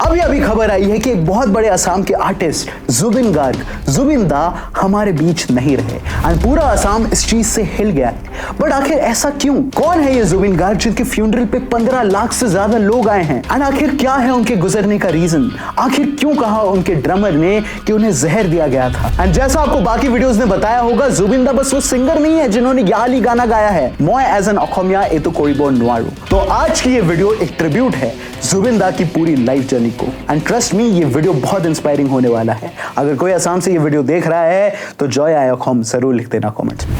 अभी अभी खबर आई है कि एक बहुत बड़े असम के आर्टिस्ट जुबिन गार्ग, जुबिन दा हमारे बीच नहीं रहे और पूरा असम इस चीज से हिल गया है। बट आखिर ऐसा क्यों? कौन है ये जुबिन गार्ग जिनके फ्यूनरल पे 15 लाख से ज्यादा लोग आए हैं? और आखिर क्या है उनके गुजरने का रीजन? आखिर क्यों कहा उनके ड्रमर ने कि उन्हें जहर दिया गया था? एंड जैसा आपको बाकी वीडियोस ने बताया होगा, जुबिन दा बस वो सिंगर नहीं है जिन्होंने याली गाना गाया है, मैं एज एन अखोमिया ए तो कोई बोल नुआरू। तो आज की ये वीडियो एक ट्रिब्यूट है जुबिन दा की पूरी लाइफ जर्नी को। एंड ट्रस्ट मी, ये वीडियो बहुत इंस्पायरिंग होने वाला है। अगर कोई असम से ये वीडियो देख रहा है तो जॉय आया खोम जरूर लिख देना कमेंट्स में।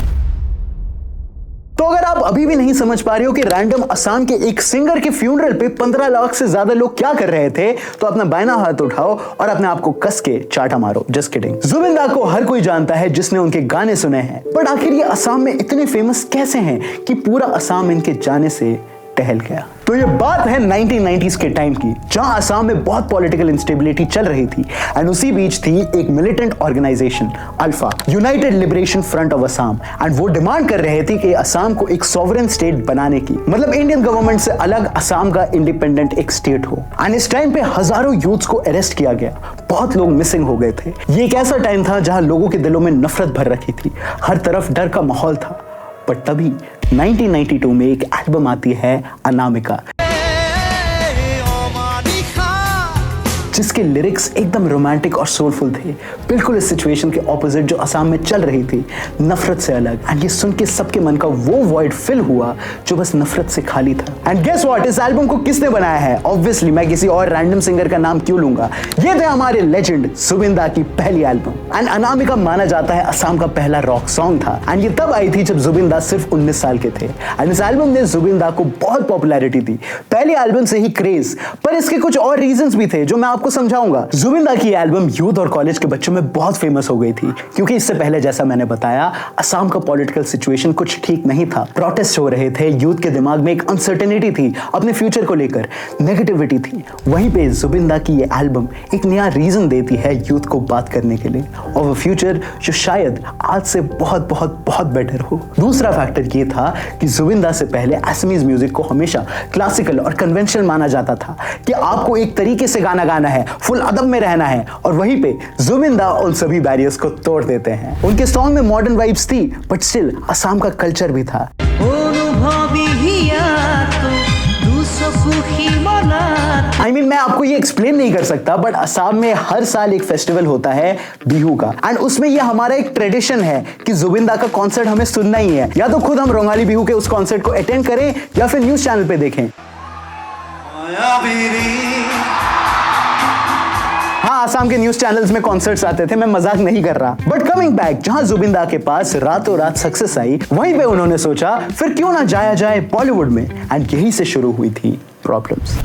तो अगर आप अभी भी नहीं समझ पा रहे हो कि रैंडम असम के एक सिंगर के फ्यूनरल पे 15 लाख से ज्यादा लोग क्या कर रहे थे, तो अपना बायना हाथ उठाओ और अपने आप को कस के चाटा मारो। Just kidding. जुबिन दा को हर कोई जानता है जिसने उनके गाने सुने हैं, बट आखिर ये असम में इतने फेमस कैसे हैं कि पूरा असम इनके जाने से टहल गया? तो ये बात है 1990s के टाइम की, जहां असम में बहुत पॉलिटिकल इंस्टेबिलिटी चल रही थी। एंड उसी बीच थी एक militant organization ULFA, united liberation front of Assam. And वो डिमांड कर रहे थे कि असम को एक सॉवरेन स्टेट बनाने की, मतलब इंडियन गवर्नमेंट से अलग असम का इंडिपेंडेंट एक स्टेट हो। एंड इस टाइम पे हजारों यूथ्स को अरेस्ट किया गया, बहुत लोग मिसिंग हो गए थे। ये एक ऐसा टाइम था जहां लोगों के दिलों में नफरत भर रखी थी, हर तरफ डर का माहौल था। बट तभी 1992 में एक एल्बम आती है अनामिका, जिसके लिरिक्स एकदम रोमांटिक और सोलफुल थे, बिल्कुल इस सिचुएशन के ऑपोजिट जो असम में चल रही थी, नफरत से अलग। एंड ये सुन के सबके मन का वो वॉइड फिल हुआ जो बस नफरत से खाली था। एंड गेस व्हाट, इस एल्बम को किसने बनाया है? ऑब्वियसली मैं किसी और रैंडम सिंगर का नाम क्यों लूंगा, ये थे हमारे लेजेंड जुबिन दा की पहली एल्बम। एंड अनामिका माना जाता है असम का पहला रॉक सॉन्ग था। एंड ये तब आई थी जब जुबिन दा सिर्फ 19 साल के थे। एंड इस एल्बम ने जुबिन दा को बहुत पॉपुलैरिटी दी, पहली एल्बम से ही क्रेज। पर इसके कुछ और रीजंस भी थे जो मैं आपको समझाऊंगा। जुबिन दा की एल्बम यूथ और कॉलेज के बच्चों में बहुत फेमस हो गई थी, क्योंकि इससे पहले जैसा मैंने बताया, असम का पॉलिटिकल सिचुएशन कुछ ठीक नहीं था। प्रोटेस्ट हो रहे थे, यूथ के दिमाग में एक अनसर्टेनिटी थी अपने फ्यूचर को लेकर, नेगेटिविटी थी। वहीं पे जुबिन दा की ये एल्बम एक नया रीजन देती है यूथ को बात करने के लिए, और वो फ्यूचर जो शायद आज से बहुत बहुत बहुत बेटर हो। दूसरा फैक्टर ये था कि जुबिन दा से पहले असमीज म्यूजिक को हमेशा क्लासिकल और कन्वेंशनल माना जाता था, कि आपको एक तरीके से गाना गाना है, फुल अदब में रहना है। और वहीं पे जुबिन दा उन सभी बैरियर्स को तोड़ देते हैं। उनके सॉन्ग में मॉडर्न वाइब्स थी, बट स्टिल असम का कल्चर भी था। I mean, मैं आपको ये एक्सप्लेन नहीं कर सकता, बट असम में हर साल एक फेस्टिवल होता है बिहू का। एंड उसमें ये हमारा एक ट्रेडिशन है कि जुबिन दा का कॉन्सर्ट हमें सुनना ही है। या तो खुद हम रोंगाली बिहू के उस कॉन्सर्ट को अटेंड करें, या फिर न्यूज चैनल पे देखें। हाँ, असम के न्यूज चैनल्स में कॉन्सर्ट्स आते थे, मैं मजाक नहीं कर रहा। बट कमिंग बैक, जहां जुबिन दा के पास रातों रात सक्सेस आई, वहीं पे उन्होंने सोचा फिर क्यों ना जाया जाए बॉलीवुड में। एंड यही से शुरू हुई थी प्रॉब्लम्स।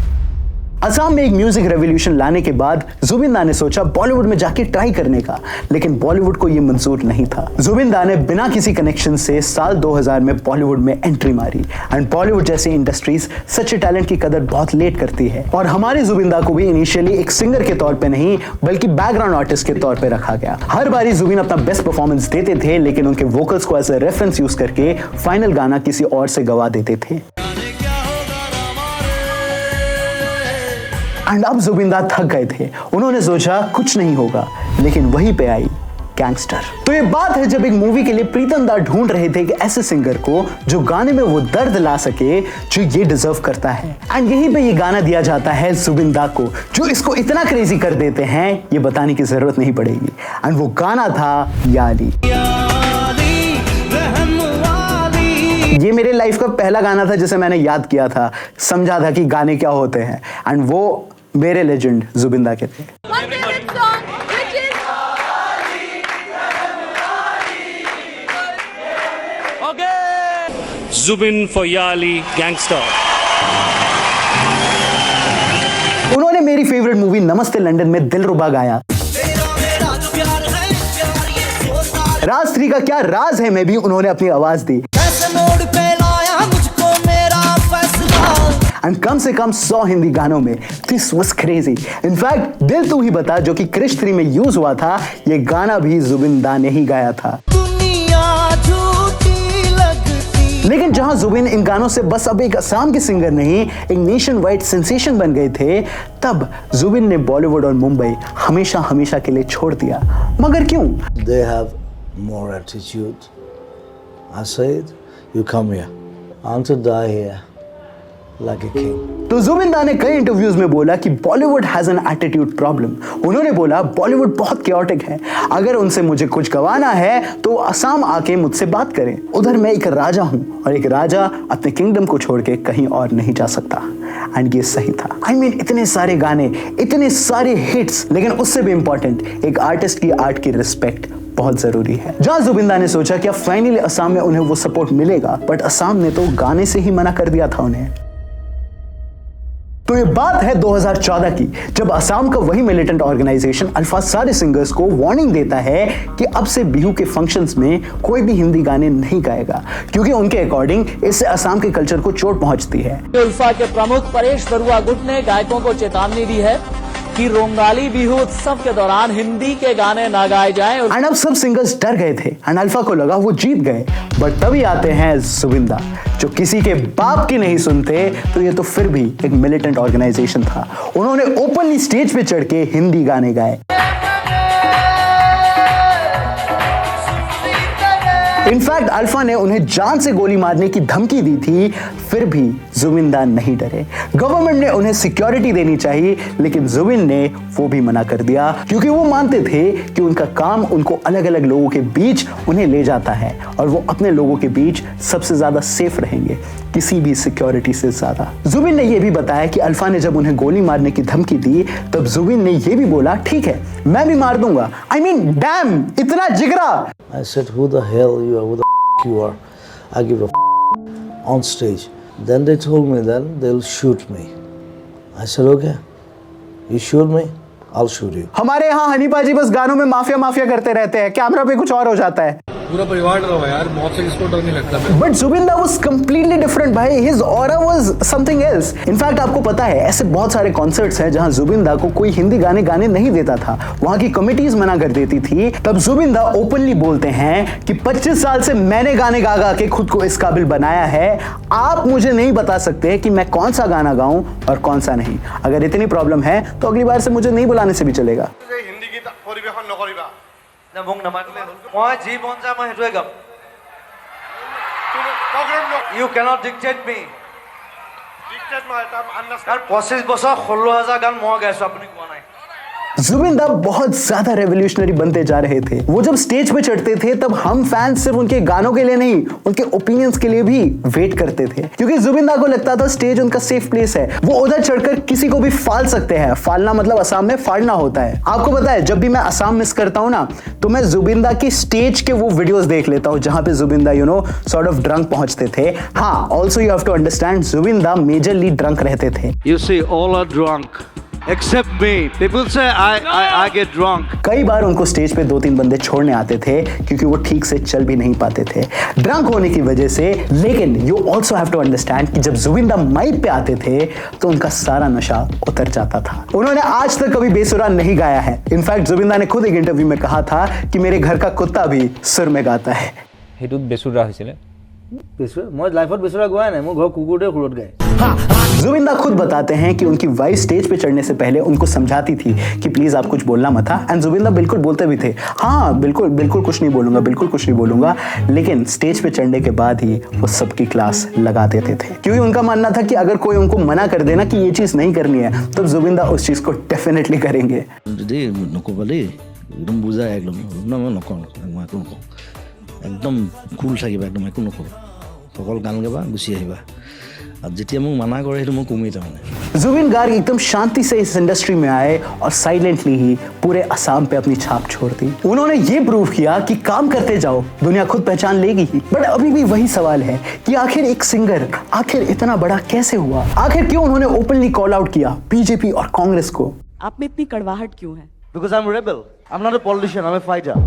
असम में एक म्यूजिक रेवोल्यूशन लाने के बाद जुबिन दा ने सोचा बॉलीवुड में जाके ट्राई करने का, लेकिन बॉलीवुड को ये मंजूर नहीं था। जुबिन दा ने बिना किसी कनेक्शन से साल 2000 में बॉलीवुड में एंट्री मारी। एंड बॉलीवुड जैसी इंडस्ट्रीज सच्चे टैलेंट की कदर बहुत लेट करती है, और हमारे जुबिन दा को भी इनिशियली एक सिंगर के तौर पे नहीं, बल्कि बैकग्राउंड आर्टिस्ट के तौर पे रखा गया। हर बारी जुबिन अपना बेस्ट परफॉर्मेंस देते थे, लेकिन उनके वोकल्स को एज ए रेफरेंस यूज करके फाइनल गाना किसी और से गवा देते थे। एंड अब जुबिन दा थक गए थे, उन्होंने सोचा कुछ नहीं होगा, लेकिन वहीं पे आई गैंगस्टर। तो ये बात है जब एक मूवी के लिए प्रीतम दा ढूंढ रहे थे कि ऐसे सिंगर को जो गाने में वो दर्द ला सके जो ये डिजर्व करता है। एंड यहीं पे ये गाना दिया जाता है जुबिन दा को, जो इसको इतना क्रेजी कर देते हैं ये बताने की जरूरत नहीं पड़ेगी। एंड वो गाना था याली। ये मेरे लाइफ का पहला गाना था जिसे मैंने याद किया था, समझा था कि गाने क्या होते हैं। एंड वो मेरे लेजेंड जुबिन दा के थे। Zubeen for Ya Ali Gangster. उन्होंने मेरी फेवरेट मूवी नमस्ते लंदन में दिलरुबा गाया। राज 3 का क्या राज है में भी उन्होंने अपनी आवाज दी। एंड कम से कम 100 हिंदी गानों में दिस वाज क्रेजी। इनफैक्ट दिल तू ही बता, जो कि क्रिश 3 में यूज हुआ था, ये गाना भी जुबिन दा ने ही गाया था। दुनिया झूठी लगती लेकिन जहां जुबिन इन गानों से बस अब एक असम के सिंगर नहीं, एक नेशन वाइड सेंसेशन बन गए थे, तब जुबिन ने बॉलीवुड और मुंबई हमेशा हमेशा के लिए छोड़ दिया। मगर क्यों? They have more attitude. I said, you come here. I want to die here like a king. तो जुबिन दा ने कई इंटरव्यूज में बोला कि Bollywood has an attitude problem. उन्होंने बोला बॉलीवुड बहुत क्योटिक है, अगर उनसे मुझे कुछ गवाना है तो असम आके मुझसे बात करें। उधर मैं एक राजा हूं और एक राजा अपने किंगडम को छोड़ के कहीं और नहीं जा सकता। एंड ये सही था। I mean, इतने सारे गाने, इतने सारे हिट्स, लेकिन उससे भी इंपॉर्टेंट एक आर्टिस्ट की आर्ट की रिस्पेक्ट बहुत जरूरी है। जहां जुबिन दा ने सोचा कि अब फाइनली असम में उन्हें वो सपोर्ट मिलेगा, बट असम ने तो गाने से ही मना कर दिया था उन्हें। तो ये बात है 2014 की, जब असम का वही मिलिटेंट ऑर्गेनाइजेशन अल्फा सारे सिंगर्स को वार्निंग देता है कि अब से बिहू के फंक्शंस में कोई भी हिंदी गाने नहीं गाएगा, क्योंकि उनके अकॉर्डिंग इससे असम के कल्चर को चोट पहुंचती है। उल्फा के प्रमुख परेश बरुआ गुट ने गायकों को चेतावनी दी है कि रोंगाली बिहू उत्सव के दौरान हिंदी के गाने ना गाए जाएं। एंड अब सब सिंगर्स डर गए थे एंड अल्फा को लगा वो जीत गए, बट तभी आते हैं जुबिन दा, जो किसी के बाप की नहीं सुनते। तो ये तो फिर भी एक मिलिटेंट ऑर्गेनाइजेशन था। उन्होंने ओपनली स्टेज पे चढ़ के हिंदी गाने गाए। इनफैक्ट अल्फा ने उन्हें जान से गोली मारने की धमकी दी थी, फिर भी जुबिन दा नहीं डरे। गवर्नमेंट ने उन्हें सिक्योरिटी देनी चाहिए, लेकिन जुबिन ने वो भी मना कर दिया, क्योंकि वो मानते थे कि उनका काम उनको अलग अलग लोगों के बीच उन्हें ले जाता है और वो अपने लोगों के बीच सबसे ज्यादा सेफ रहेंगे, किसी भी सिक्योरिटी से ज्यादा। जुबिन ने यह भी बताया कि अल्फा ने जब उन्हें गोली मारने की धमकी दी, तब जुबिन ने यह भी बोला ठीक है मैं भी मार दूंगा। I mean, damn, इतना जिगरा। I said, who the hell you are? Who the f you are? I give a f on stage. Then they told me that they'll shoot me. I said, okay, you shoot me, I'll shoot you. हमारे यहाँ हनी पाजी बस गानों में mafia mafia करते रहते हैं, camera पे कुछ और हो जाता है। पूरा परिवार डरा हुआ है यार, मौत से किसको डर नहीं लगता। बट जुबिन दा वाज कंप्लीटली डिफरेंट भाई, his aura was something else. In fact आपको पता है ऐसे बहुत सारे कॉन्सर्ट्स हैं जहां जुबिन दा को कोई हिंदी गाने गाने नहीं देता था, वहां की कमिटीज मना कर देती थी। तब जुबिन दा ओपनली बोलते हैं कि 25 साल से मैंने गाने गा गा के खुद को इस काबिल बनाया है, आप मुझे नहीं बता सकते कि मैं कौन सा गाना गाऊं और कौन सा नहीं। अगर इतनी प्रॉब्लम है तो अगली बार से मुझे नहीं बुलाने से भी चलेगा। हिंदी गीत परिवेशन नकरिबा না মোক নামাতিলে মই যি মন যায় মই হেতুৱে গাম। You can't dictate me. Dictate নহয় তা আন্দাজ কাৰণ 25 বছৰ 16,000 গান মই গাইছো, আপুনি কোৱা নাই। जुबिन दा बहुत ज्यादा रेवोल्यूशनरी बनते जा रहे थे। वो जब स्टेज पे चढ़ते थे तब हम फैंस सिर्फ उनके गानों के लिए नहीं, उनके ओपिनियंस के लिए भी वेट करते थे, क्योंकि जुबिन दा को लगता था स्टेज उनका सेफ प्लेस है। वो उधर चढ़कर किसी को भी फाल सकते हैं। फालना मतलब असम में फाड़ना होता है। आपको पता है जब भी मैं असम मिस करता हूँ ना, तो मैं जुबिन दा की स्टेज के वो वीडियोस देख लेता हूँ जहां पे जुबिन दा सॉर्ट ऑफ ड्रंक पहुंचते थे। हाँ, also you have to understand Zubeen da majorly drunk रहते थे। You see all are drunk except me. People say I get drunk. कई बार उनको स्टेज पे 2-3 बंदे छोड़ने आते थे क्योंकि वो ठीक से चल भी नहीं पाते थे ड्रंक होने की वजह से। लेकिन you also have to understand कि जब जुबिन दा माइक पे आते थे तो उनका सारा नशा उतर जाता था। उन्होंने आज तक कभी बेसुरा नहीं गाया है। इनफैक्ट जुबिन दा ने खुद एक इंटरव्यू में कहा था कि मेरे घर का कुत्ता भी सुर में गाता है। हेतुत बेसुरा হৈছিলে। बेसुरा मैं लाइफत बेसुरा गोवा नहीं, मैं घर कुकुरे खुलत गए। जुबिन दा खुद बताते हैं कि उनकी वाइफ स्टेज पे चढ़ने से पहले उनको समझाती थी कि प्लीज आप कुछ बोलना मत था। एंड जुबिन दा बिल्कुल बोलते भी थे, हाँ बिल्कुल बिल्कुल कुछ नहीं बोलूंगा, बिल्कुल कुछ नहीं बोलूंगा। लेकिन स्टेज पे चढ़ने के बाद ही वो सबकी क्लास लगा देते थे, क्योंकि उनका मानना था कि अगर कोई उनको मना कर देना कि ये चीज नहीं करनी है, तब जुबिन दा उस चीज को डेफिनेटली करेंगे। एकदम बुझा एकदम मैं नक एकदम कुल থাকিবা, एकदम একো নকৰো, সকল গান গাবা গুচি আহিবা। अब যেতিয়া মোক মানা কৰে সেইটো মই কমেই তাৰমানে। जुबिन गार्ग एकदम शांति से इस इंडस्ट्री में आए और साइलेंटली ही पूरे असम पे अपनी छाप छोड़ दी। उन्होंने ये प्रूव किया कि काम करते जाओ, दुनिया खुद पहचान लेगी ही। बट अभी भी वही सवाल है कि आखिर एक सिंगर आखिर इतना बड़ा कैसे हुआ? आखिर क्यों उन्होंने ओपनली कॉल आउट किया बीजेपी और कांग्रेस को? आप में इतनी कड़वाहट क्यों है? Because I'm a rebel. I'm not a politician, I'm a fighter.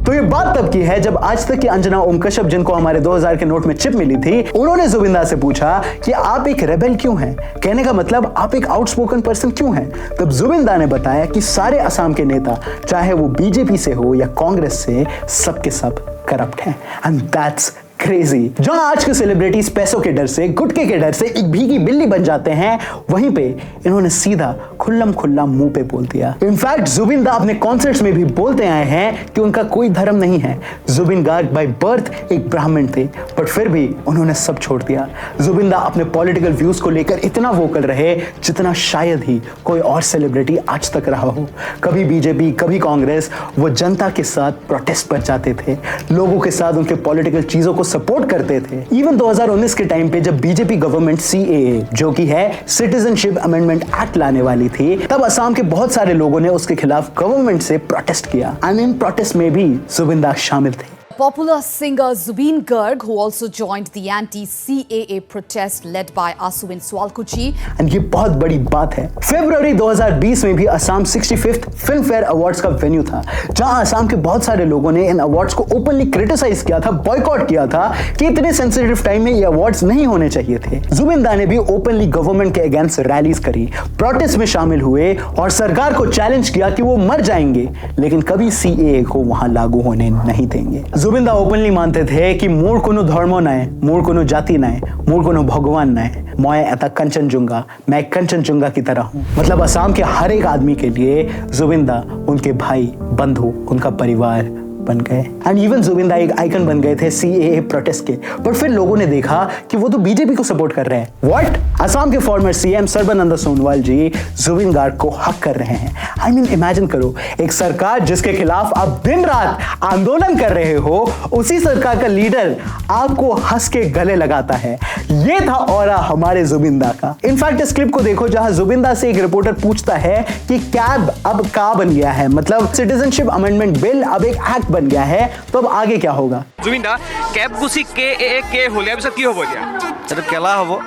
तो ये बात तब की है जब आज तक की अंजना ओम कश्यप, जिनको हमारे 2000 के नोट में चिप मिली थी, उन्होंने जुबिन दा से पूछा कि आप एक रेबेल क्यों हैं? कहने का मतलब आप एक आउटस्पोकन पर्सन क्यों हैं? तब जुबिन दा ने बताया कि सारे असम के नेता, चाहे वो बीजेपी से हो या कांग्रेस से, सब के सब करप्ट हैं। And that's crazy. जहां आज के सेलिब्रिटीज पैसों के डर से, गुटके के डर से एक भीगी बिल्ली बन जाते हैं, वहीं पे इन्होंने सीधा खुल्लम खुल्ला मुंह पे बोल दिया। इनफैक्ट जुबिन दा अपने कॉन्सर्ट्स में भी बोलते आए हैं कि उनका कोई धर्म नहीं है। जुबिन गार्ग बाय बर्थ एक ब्राह्मण थे, बट फिर भी उन्होंने सब छोड़ दिया। जुबिन दा अपने पॉलिटिकल व्यूज को लेकर इतना वोकल रहे जितना शायद ही कोई और सेलिब्रिटी आज तक रहा हो। कभी बीजेपी, कभी कांग्रेस, वो जनता के साथ प्रोटेस्ट पर जाते थे, लोगों के साथ उनके पॉलिटिकल चीजों को सपोर्ट करते थे। इवन 2019 के टाइम पे जब बीजेपी गवर्नमेंट CAA जो कि है सिटीजनशिप अमेंडमेंट एक्ट लाने वाली थी, तब असम के बहुत सारे लोगों ने उसके खिलाफ गवर्नमेंट से प्रोटेस्ट किया एंड इन प्रोटेस्ट में भी जुबिन दा शामिल थे। Popular singer Zubeen Garg, who also joined the anti-CAA protest led by Aswin Swalkuchi. And ये बहुत बड़ी बात है। फरवरी 2020 में भी Assam 65th film fair awards का वेन्यू था, जहां असम के बहुत सारे लोगों ने इन अवार्ड्स को ओपनली क्रिटिसाइज किया था, बॉयकॉट किया था कि इतने सेंसिटिव टाइम में ये अवार्ड्स नहीं होने चाहिए थे। जुबिन दा ने भी ओपनली गवर्नमेंट के अगेंस्ट रैलीज करी, प्रोटेस्ट में शामिल हुए और सरकार को चैलेंज किया कि वो मर जाएंगे लेकिन कभी CAA को वहां लागू होने नहीं देंगे। जुबिन दा ओपनली मानते थे कि मोर कोनो धर्म नाय, मोर कोनो जाति नाय, मोर कोनो भगवान नाय, मैं एता कंचनजुंगा, मैं कंचनजुंगा की तरह हूं। मतलब असम के हर एक आदमी के लिए जुबिन दा उनके भाई, बंधु, उनका परिवार बन गए। एंड इवन जुबिन दा एक आइकन बन गए थे CAA प्रोटेस्ट के। बट फिर लोगों ने देखा कि वो तो बीजेपी को सपोर्ट कर रहे हैं। व्हाट? असम के फॉर्मर CM सर्बानंद सोनोवाल जी जुबिन गार्ग को हक कर रहे हैं। आई मीन इमेजिन करो, एक सरकार जिसके खिलाफ आप दिन रात आंदोलन कर रहे हो, उसी सरकार का लीडर आपको हंस के गले लगाता है। ये था ऑरा हमारे जुबिन दा का। इनफैक्ट इस क्लिप को देखो जहां जुबिन दा से एक रिपोर्टर पूछता है कि कैब अब का बन गया है, मतलब सिटीजनशिप अमेंडमेंट बिल अब एक एक्ट बन गया है, तो अब आगे क्या होगा? जुबिन दा कैब गुसी के होले अब सब की हो बोलिया तो केला हो।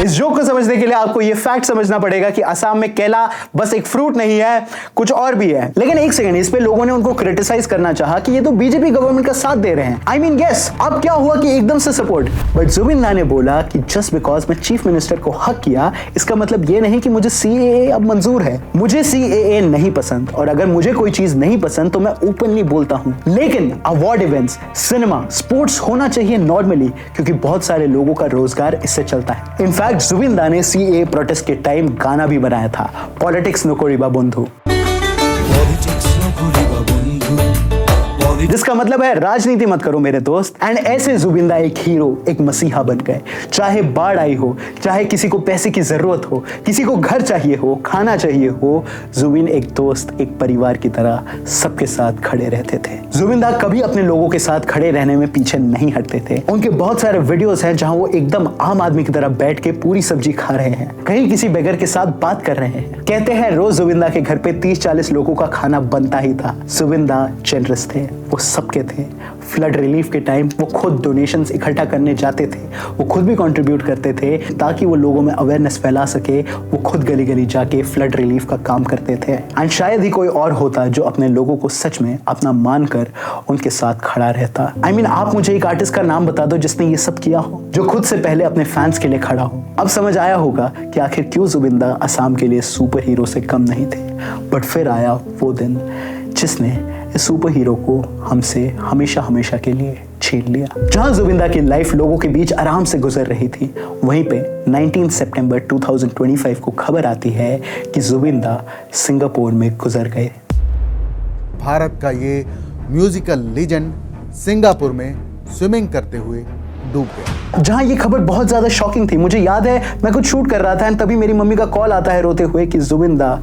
इस जोक को समझने के लिए आपको ये फैक्ट समझना पड़ेगा कि असम में केला बस एक फ्रूट नहीं है, कुछ और भी है। लेकिन एक सेकंड, इस पे लोगों ने उनको क्रिटिसाइज करना चाहा कि ये तो बीजेपी गवर्नमेंट का साथ दे रहे हैं। आई मीन यस, अब क्या हुआ कि एकदम से सपोर्ट। बट जुबिन दा ने बोला कि जस्ट बिकॉज मैं चीफ मिनिस्टर को हक किया, इसका मतलब ये नहीं कि मुझे CAA अब मंजूर है। मुझे CAA नहीं पसंद, और अगर मुझे कोई चीज नहीं पसंद तो मैं ओपनली बोलता हूं। लेकिन अवार्ड इवेंट्स, सिनेमा, स्पोर्ट्स होना चाहिए नॉर्मली, क्योंकि बहुत सारे लोगों का रोजगार इससे चलता है। इनफैक्ट जुबिन दा ने CAA प्रोटेस्ट के टाइम गाना भी बनाया था, पॉलिटिक्स नो कोरिबा बंधु, जिसका मतलब है राजनीति मत करो मेरे दोस्त। एंड ऐसे जुबिन दा एक हीरो, एक मसीहा बन गए। चाहे बाढ़ आई हो, चाहे किसी को पैसे की जरूरत हो, किसी को घर चाहिए हो, खाना चाहिए हो, जुबिन एक दोस्त, एक परिवार की तरह सबके साथ खड़े रहते थे। जुबिन दा कभी अपने लोगों के साथ खड़े रहने में पीछे नहीं हटते थे। उनके बहुत सारे वीडियोस हैं जहां वो एकदम आम आदमी की तरह बैठ के पूरी सब्जी खा रहे हैं, कहीं किसी बेगर के साथ बात कर रहे हैं। कहते हैं रोज जुबिन दा के घर पे 30-40 लोगों का खाना बनता ही था। जुबिन दा जनरस थे, वो सबके थे। फ्लड रिलीफ के टाइम वो खुद डोनेशंस इकट्ठा करने जाते थे, वो खुद भी कंट्रीब्यूट करते थे ताकि वो लोगों में अवेयरनेस फैला सके। वो खुद गली गली जाके फ्लड रिलीफ का काम करते थे। एंड शायद ही कोई और होता जो अपने लोगों को सच में अपना मानकर उनके साथ खड़ा रहता। आई मीन आप मुझे एक आर्टिस्ट का नाम बता दो जिसने ये सब किया हो, जो खुद से पहले अपने फैंस के लिए खड़ा हो। अब समझ आया होगा कि आखिर क्यों जुबिन दा असम के लिए सुपर हीरो से कम नहीं थे। बट फिर आया वो दिन जिसने इस सुपर हीरो को हमसे हमेशा हमेशा के लिए छीन लिया। जहां जुबिन दा की लाइफ लोगों के बीच आराम से गुजर रही थी, वहीं पे 19 सितंबर 2025 को खबर आती है कि जुबिन दा सिंगापुर में गुजर गए। भारत का ये म्यूजिकल लीजेंड सिंगापुर में स्विमिंग करते हुए डूब गया। जहां ये खबर बहुत ज्यादा शॉकिंग थी। मुझे याद है मैं कुछ शूट कर रहा था एंड तभी मेरी मम्मी का कॉल आता है रोते हुए कि जुबिन दा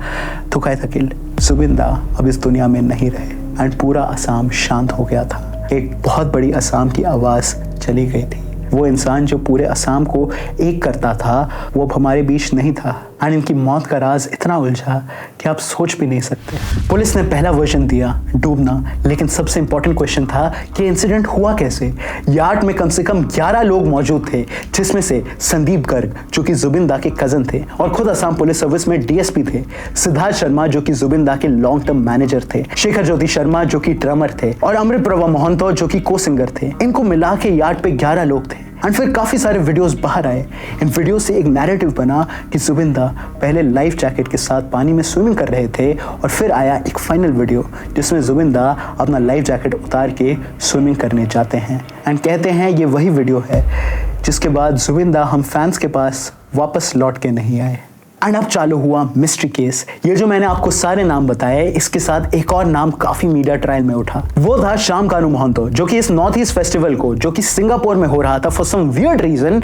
थुकाए थकिल, जुबिन दा अब इस दुनिया में नहीं रहे। एंड पूरा असम शांत हो गया था। एक बहुत बड़ी असम की आवाज चली गई थी। वो इंसान जो पूरे असम को एक करता था, वो अब हमारे बीच नहीं था। एंड इनकी मौत का राज इतना उलझा कि आप सोच भी नहीं सकते। पुलिस ने पहला वर्जन दिया, डूबना, लेकिन सबसे इंपॉर्टेंट क्वेश्चन था कि इंसिडेंट हुआ कैसे। यार्ड में कम से कम 11 लोग मौजूद थे, जिसमें से संदीप गर्ग जो कि जुबिन दा के कजन थे और खुद असम पुलिस सर्विस में DSP थे, सिद्धार्थ शर्मा जो कि जुबिन दा के लॉन्ग टर्म मैनेजर थे, शेखर ज्योति शर्मा जो कि ड्रमर थे और अमृत प्रभा मोहंतो जो कि को सिंगर थे। इनको मिला के यार्ड पे 11 लोग थे। एंड फिर काफ़ी सारे वीडियोस बाहर आए। इन वीडियो से एक नैरेटिव बना कि जुबिंदा पहले लाइफ जैकेट के साथ पानी में स्विमिंग कर रहे थे और फिर आया एक फाइनल वीडियो जिसमें जुबिंदा अपना लाइफ जैकेट उतार के स्विमिंग करने जाते हैं एंड कहते हैं ये वही वीडियो है जिसके बाद जुबिंदा हम फैंस के पास वापस लौट के नहीं आए। एंड अब चालू हुआ मिस्ट्री केस। ये जो मैंने आपको सारे नाम बताए इसके साथ एक और नाम काफी मीडिया ट्रायल में उठा, वो था श्याम कानू मोहंतो, जो कि इस नॉर्थ ईस्ट फेस्टिवल को जो कि सिंगापुर में हो रहा था फॉर सम वियर्ड रीजन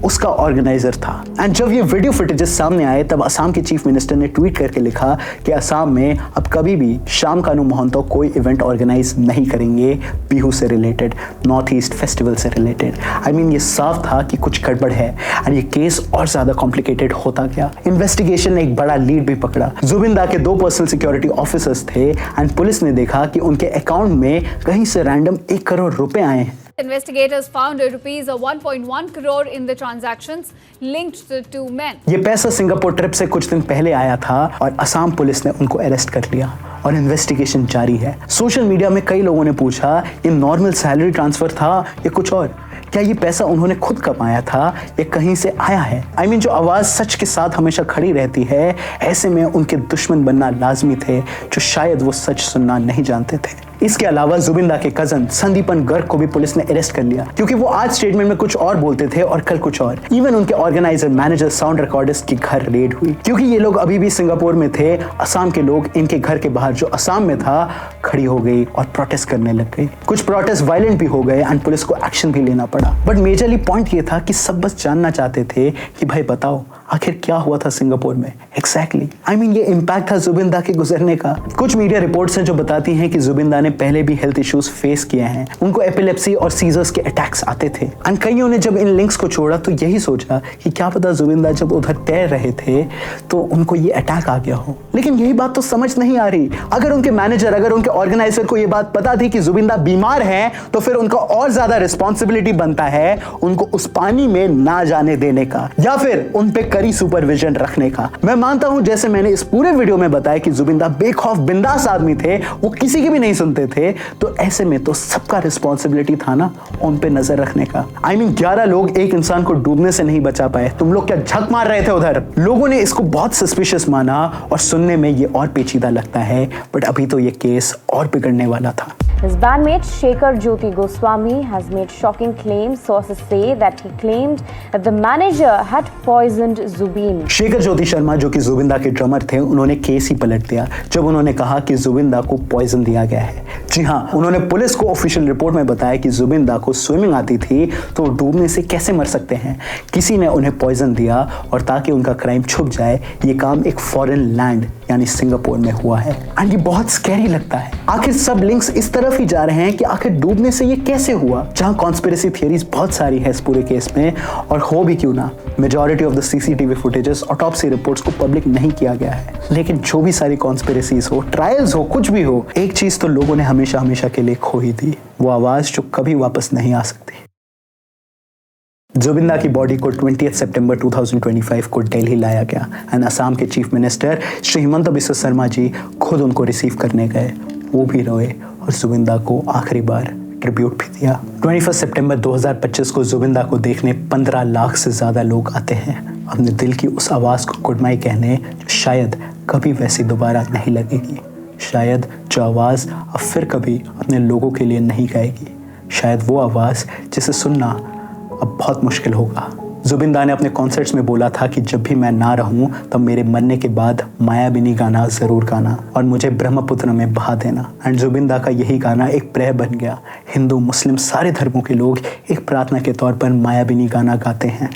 उसका ऑर्गेनाइजर था। एंड जब ये वीडियो फुटेजेस सामने आए तब असम के चीफ मिनिस्टर ने ट्वीट करके लिखा कि असम में अब कभी भी श्याम कानू मोहंतो कोई इवेंट ऑर्गेनाइज नहीं करेंगे बिहू से रिलेटेड, नॉर्थ ईस्ट फेस्टिवल से रिलेटेड। आई मीन ये साफ था कि कुछ गड़बड़ है एंड ये केस और ज्यादा कॉम्प्लिकेटेड होता गया। इन्वेस्टिगेशन ने एक बड़ा लीड भी पकड़ा। जुबिंदा के 2 पर्सनल सिक्योरिटी ऑफिसर्स थे एंड पुलिस ने देखा कि उनके अकाउंट में कहीं से रैंडम 1 करोड़ रुपए आए हैं। Investigators found rupees 1.1 crore in the transactions linked to the 2 men. ये पैसा सिंगापुर ट्रिप से कुछ दिन पहले आया था और असम पुलिस ने उनको अरेस्ट कर लिया और इन्वेस्टिगेशन जारी है। सोशल मीडिया में कई लोगों ने पूछा ये नॉर्मल सैलरी ट्रांसफर था या कुछ और, क्या ये पैसा उन्होंने खुद कमाया था या कहीं से आया है। आई मीन जो आवाज सच के साथ हमेशा खड़ी रहती है, ऐसे में उनके दुश्मन बनना लाजमी थे जो शायद वो सच सुनना नहीं जानते थे। इसके अलावा जुबिंदा के कजन संदीपन गर्ग को भी पुलिस ने अरेस्ट कर लिया क्योंकि वो आज स्टेटमेंट में कुछ और बोलते थे और कल कुछ और। इवन उनके ऑर्गेनाइजर, मैनेजर, साउंड रिकॉर्डिस्ट के घर रेड हुई क्योंकि ये लोग अभी भी सिंगापुर में थे। असम के लोग इनके घर के बाहर जो असम में था खड़ी हो गई और प्रोटेस्ट करने लग गई। कुछ प्रोटेस्ट वायलेंट भी हो गए एंड पुलिस को एक्शन भी लेना पड़ा। बट मेजरली पॉइंट ये था कि सब बस जानना चाहते थे कि भाई बताओ आखिर क्या हुआ था सिंगापुर में एग्जैक्टली। आई मीन ये इम्पैक्ट था जुबिंदा के गुजरने का। कुछ मीडिया रिपोर्ट्स हैं जो बताती हैं कि जुबिंदा ने पहले भी हेल्थ इश्यूज फेस किए हैं, उनको एपिलेप्सी और सीजर्स के अटैक्स आते थे। एंड कईयों ने जब इन लिंक्स को छोड़ा तो यही सोचा कि क्या पता जुबिंदा जब उधर तैर रहे थे तो उनको ये अटैक आ गया हो। लेकिन यही बात तो समझ नहीं आ रही। अगर उनके मैनेजर, अगर उनके ऑर्गेनाइजर को ये बात पता थी कि जुबिंदा बीमार है तो फिर उनका और ज्यादा रिस्पॉन्सिबिलिटी बनता है उनको उस पानी में ना जाने देने का या फिर उन पे कड़ी सुपरविजन रखने का। मैं मानता हूं जैसे मैंने इस पूरे वीडियो में बताया कि जुबिंदा बेखौफ बिंदास आदमी थे, वो किसी की भी नहीं सुनते थे, तो ऐसे में तो सबका रिस्पॉन्सिबिलिटी था ना उन पे नजर रखने का। आई मीन 11 लोग एक इंसान को डूबने से नहीं बचा पाए, तुम लोग क्या झक मार रहे थे उधर। लोगों ने इसको बहुत सस्पिशियस माना और सुनने में ये और पेचीदा लगता है, बट अभी तो ये केस और बिगड़ने वाला था। His bandmate Shekhar Jyoti Goswami has made shocking claims. Sources say that he claimed that the manager had poisoned Zubin. Shekhar Jyoti Sharma जो कि जुबिंदा के ड्रमर थे, उन्होंने केस ही पलट दिया जब उन्होंने कहा कि जुबिंदा को पॉइजन दिया गया है। जी हाँ, उन्होंने पुलिस को ऑफिशियल रिपोर्ट में बताया कि जुबिंदा को स्विमिंग आती थी तो डूबने से कैसे मर सकते हैं, किसी ने उन्हें पॉइजन दिया और ताकि उनका क्राइम छुप जाए ये काम एक फॉरेन लैंड यानी सिंगापुर में हुआ है। एंड ये बहुत स्कैरी लगता है। आखिर सब लिंक्स इस तरफ ही जा रहे हैं कि आखिर डूबने से ये कैसे हुआ, जहां कॉन्स्पिरेसी थियरीज बहुत सारी है इस पूरे केस में। और हो भी क्यों ना, majority of the CCTV footages, autopsy reports को पब्लिक नहीं किया गया है। लेकिन जो भी सारी कॉन्स्पिरेसीज हो, ट्रायल्स हो, कुछ भी हो, एक चीज तो लोगों ने हमेशा हमेशा के लिए खो ही दी, वो आवाज जो कभी वापस नहीं आ सकती। जुबिंदा की बॉडी को 20 सितंबर 2025 को दिल्ली लाया गया एंड असम के चीफ मिनिस्टर श्री हिमंता बिस्वा शर्मा जी खुद उनको रिसीव करने गए। वो भी रोए और जुबिंदा को आखिरी बार ट्रिब्यूट भी दिया। 21 सितंबर 2025 को जुबिंदा को देखने 15 लाख से ज़्यादा लोग आते हैं अपने दिल की उस आवाज़ को गुड बाय कहने, जो शायद कभी वैसी दोबारा नहीं लगेगी। शायद जो आवाज़ अब फिर कभी अपने लोगों के लिए नहीं गाएगी। शायद वो आवाज़ जिसे सुनना अब बहुत मुश्किल होगा। जुबिंदा ने अपने कॉन्सर्ट्स में बोला था कि जब भी मैं ना रहूं तब मेरे मरने के बाद मायाबिनी गाना ज़रूर गाना और मुझे ब्रह्मपुत्र में बहा देना। एंड जुबिंदा का यही गाना एक प्रेयर बन गया। हिंदू, मुस्लिम सारे धर्मों के लोग एक प्रार्थना के तौर पर मायाबिनी गाना गाते हैं।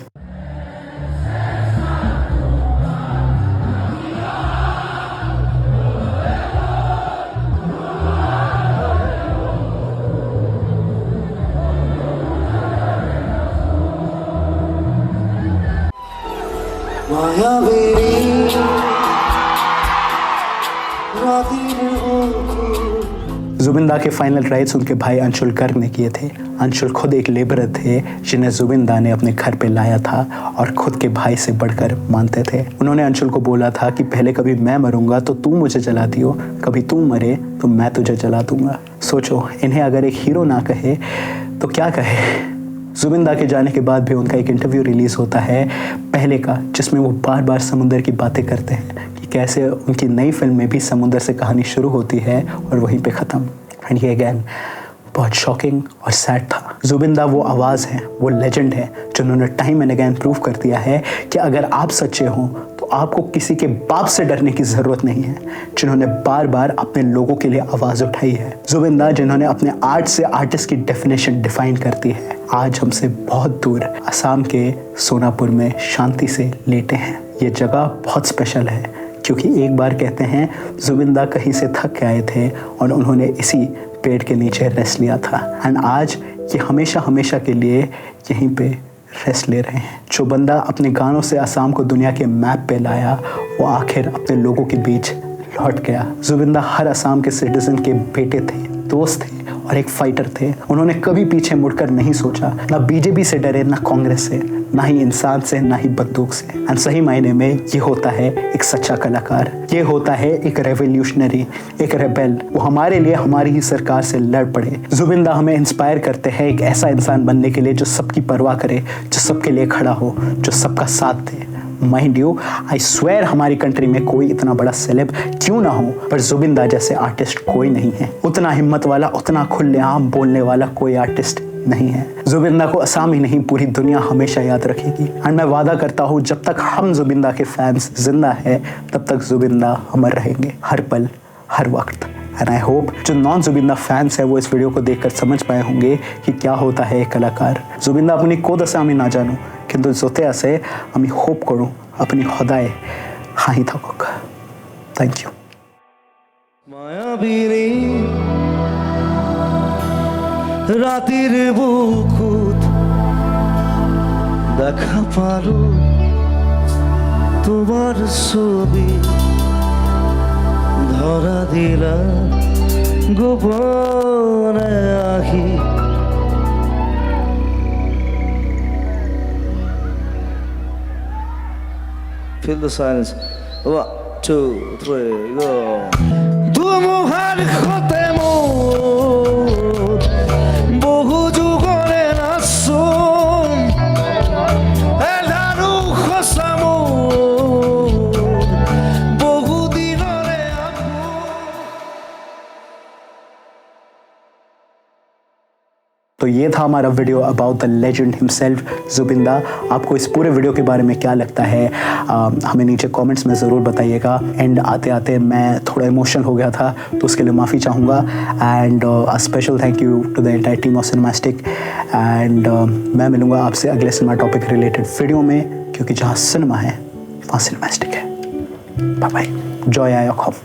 जुबिंदा के फाइनल राइट्स उनके भाई अंशुल गर्ग ने किए थे। अंशुल खुद एक लेबरर थे जिन्हें जुबिंदा ने अपने घर पे लाया था और खुद के भाई से बढ़कर मानते थे। उन्होंने अंशुल को बोला था कि पहले कभी मैं मरूंगा तो तू मुझे जला दियो, कभी तू मरे तो मैं तुझे जला दूंगा। सोचो, इन्हें अगर एक हीरो ना कहे तो क्या कहे। जुबिन दा के जाने के बाद भी उनका एक इंटरव्यू रिलीज होता है पहले का, जिसमें वो बार बार समुंदर की बातें करते हैं कि कैसे उनकी नई फिल्म में भी समुंदर से कहानी शुरू होती है और वहीं पे ख़त्म। एंड ये अगैन बहुत शॉकिंग और सैड था। जुबिन दा वो आवाज़ है, वो लेजेंड है जिन्होंने टाइम एंड अगैन प्रूव कर दिया है कि अगर आप सच्चे हों तो आपको किसी के बाप से डरने की ज़रूरत नहीं है, जिन्होंने बार बार अपने लोगों के लिए आवाज़ उठाई है। जुबिन दा जिन्होंने अपने आर्ट से आर्टिस्ट की डेफिनेशन डिफाइन करती है, आज हमसे बहुत दूर असम के सोनापुर में शांति से लेटे हैं। ये जगह बहुत स्पेशल है क्योंकि एक बार कहते हैं जुबिन दा कहीं से थक के आए थे और उन्होंने इसी पेड़ के नीचे रेस्ट लिया था। एंड आज ये हमेशा हमेशा के लिए यहीं पे रेस्ट ले रहे हैं। जो बंदा अपने गानों से असम को दुनिया के मैप पे लाया, वो आखिर अपने लोगों के बीच लौट गया। जुबिन दा हर असम के सिटीजन के बेटे थे, दोस्त थे और एक फाइटर थे। उन्होंने कभी पीछे मुड़कर नहीं सोचा, ना बीजेपी से डरे, ना कांग्रेस से, ना ही इंसान से, ना ही बंदूक से। एंड सही मायने में ये होता है एक सच्चा कलाकार, ये होता है एक रेवोल्यूशनरी, एक रेबेल। वो हमारे लिए हमारी ही सरकार से लड़ पड़े। जुबिन दा हमें इंस्पायर करते हैं एक ऐसा इंसान बनने के लिए जो सबकी परवाह करे, जो सबके लिए खड़ा हो, जो सबका साथ दे। माइंड यू, आई स्वेयर हमारी कंट्री में कोई इतना बड़ा सेलेब क्यों ना हो, पर जुबिन दा जैसे आर्टिस्ट कोई नहीं है। उतना हिम्मत वाला, उतना खुलेआम बोलने वाला कोई आर्टिस्ट नहीं है। जुबिन दा को असम ही नहीं, पूरी दुनिया हमेशा याद रखेगी। एंड मैं वादा करता हूँ जब तक हम जुबिन दा के फैंस जिंदा है तब तक जुबिन दा अमर रहेंगे, हर पल हर वक्त। एंड आई होप जो नॉन जुबिन दा फैंस है वो इस वीडियो को देखकर समझ पाए होंगे कि क्या होता है एक कलाकार। जुबिन दा अपनी कोद आसे आमी ना जानू किंतु जोते आसे आमी होप करूँ अपनी खुदाए हाई थाकुक। Thank you. রাতের বুকুত দেখা পারো তোমার ছবি ধরা দিলা গোপনে আহি Feel the silence. 1, 2, 3, go. দুমুহার খতে বহু যুগরে নাচুম এলাৰু খসাম বহু দিনরে तो ये था हमारा video about the legend himself Zubeen da. आपको इस पूरे वीडियो के बारे में क्या लगता है हमें नीचे कमेंट्स में ज़रूर बताइएगा। एंड आते आते मैं थोड़ा इमोशनल हो गया था तो उसके लिए माफ़ी चाहूँगा। And a special thank you to the entire team of Cinemastic. And मैं मिलूँगा आपसे अगले सिनेमा टॉपिक रिलेटेड वीडियो में, क्योंकि जहाँ सिनेमा है वहाँ सिनेमास्टिक है। बाय बाय, जॉय आया खौफ।